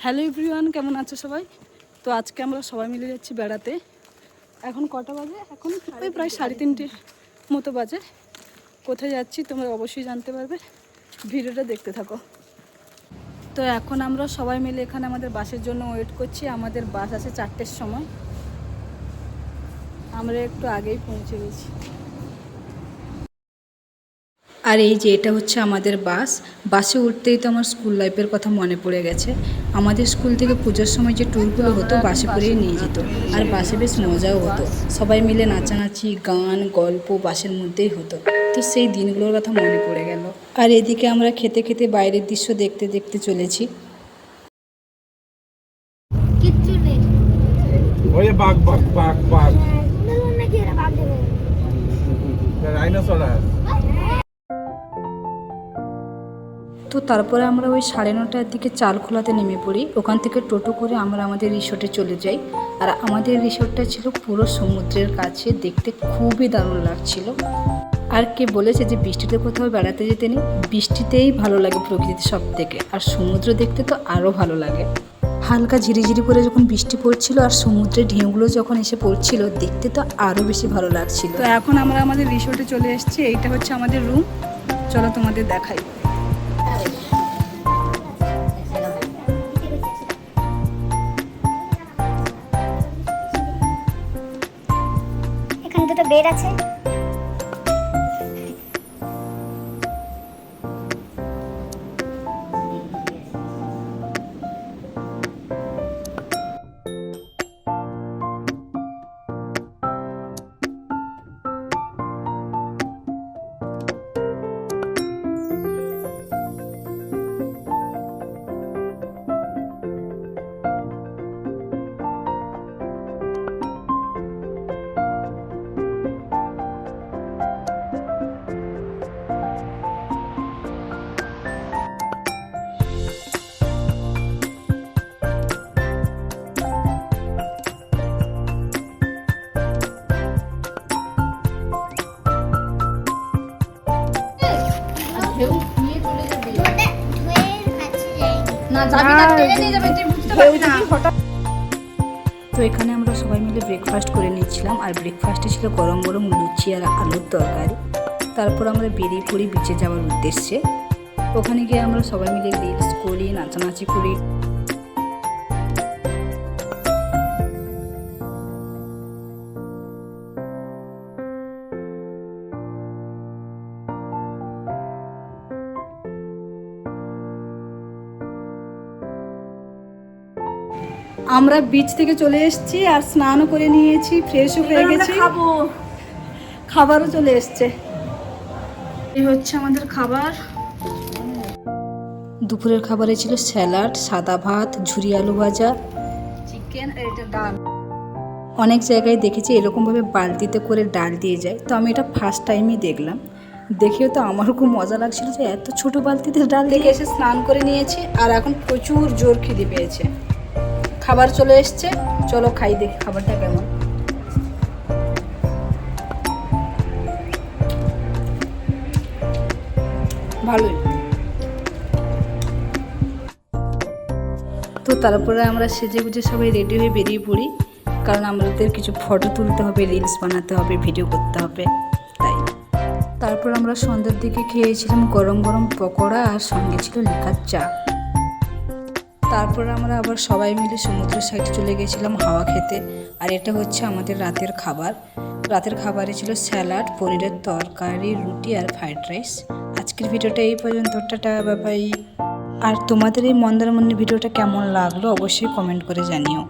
Hello everyone, কেমন আছো সবাই? তো আজকে আমরা সবাই মিলে যাচ্ছি বেড়াতে। এখন কটা বাজে? এখন ওই প্রায় 3:30 মতো বাজে। কোথায় যাচ্ছি তোমরা অবশ্যই জানতে পারবে, ভিডিওটা দেখতে থাকো। তো এখন আমরা সবাই মিলে এখানে আমাদের বাসের জন্য ওয়েট করছি। আমাদের বাস আছে 4টের সময়, আমরা একটু আগেই পৌঁছে গেছি। আর এই যে এটা হচ্ছে আমাদের বাসে উঠতেই তো আমার স্কুল লাইফের কথা মনে পড়ে গেছে। আমাদের স্কুল থেকে পুজোর সময় যে ট্যুরগুলো হতো বাসে করেই নিয়ে যেত, আর বাসে বেশ মজাও হতো। সবাই মিলে নাচানাচি, গান, গল্প বাসের মধ্যেই হতো। তো সেই দিনগুলোর কথা মনে পড়ে গেল। আর এদিকে আমরা খেতে খেতে বাইরের দৃশ্য দেখতে দেখতে চলেছি। তো তারপরে আমরা ওই 9:30টার দিকে চালখোলাতে নেমে পড়ি। ওখান থেকে টোটো করে আমরা আমাদের রিসোর্টে চলে যাই। আর আমাদের রিসোর্টটা ছিল পুরো সমুদ্রের কাছে, দেখতে খুবই দারুণ লাগছিল। আর কে বলেছে যে বৃষ্টিতে কোথাও বেড়াতে যেতে নেই? বৃষ্টিতেই ভালো লাগে প্রকৃতি সব থেকে, আর সমুদ্র দেখতে তো আরও ভালো লাগে। হালকা ঝিরিঝিরি করে যখন বৃষ্টি পড়ছিল আর সমুদ্রের ঢেউগুলো যখন এসে পড়ছিল, দেখতে তো আরও বেশি ভালো লাগছিল। তো এখন আমরা আমাদের রিসোর্টে চলে এসেছি। এইটা হচ্ছে আমাদের রুম, চলো তোমাদের দেখাই। এখানে দুটো বেড আছে। তো এখানে আমরা সবাই মিলে ব্রেকফাস্ট করে নিচ্ছিলাম, আর ব্রেকফাস্টে ছিল গরম গরম লুচি আর আলুর তরকারি। তারপর আমরা বেরিয়ে পড়ি বিচে যাওয়ার উদ্দেশ্যে। ওখানে গিয়ে আমরা সবাই মিলে রিলস করি, নাচানাচি করি। আমরা বিচ থেকে চলে এসেছি আর স্নানও করে নিয়েছি, ফ্রেশও হয়ে গেছি, খাবারও চলে এসছে। এই হচ্ছে আমাদের খাবার। দুপুরের খাবারে ছিল স্যালাড, সাদা ভাত, ঝুরি আলু ভাজা, চিকেন আর এটা ডাল। অনেক জায়গায় দেখেছি এরকমভাবে বালতিতে করে ডাল দিয়ে যায়, তো আমি এটা ফার্স্ট টাইমই দেখলাম। দেখেও তো আমারও খুব মজা লাগছিল যে এত ছোট বালতিতে ডাল দেখে। এসে স্নান করে নিয়েছি আর এখন প্রচুর জোর খিদে পেয়েছে। খাবার চলে এসছে, চলো খাই, দেখি খাবারটা কেমন। ভালোই। তো তারপরে আমরা সেজে গুজে সবাই রেডি হয়ে বেরিয়ে পড়ি, কারণ আমাদের কিছু ফটো তুলতে হবে, রিলস বানাতে হবে, ভিডিও করতে হবে, তাই। তারপর আমরা সন্ধ্যের দিকে খেয়েছিলাম গরম গরম পকোড়া, আর সঙ্গে ছিল লিকার চা। তারপর আমরা আবার সবাই মিলে সমুদ্রের সাইডে চলে গেছিলাম হাওয়া খেতে। আর এটা হচ্ছে আমাদের রাতের খাবার। রাতের খাবারে ছিল স্যালাড, পনিরের তরকারি, রুটি আর ফ্রাইড রাইস। আজকের ভিডিওটা এই পর্যন্ত, টাটা, বাই বাই। আর তোমাদের এই মন্দারমণির ভিডিওটা কেমন লাগলো অবশ্যই কমেন্ট করে জানিও।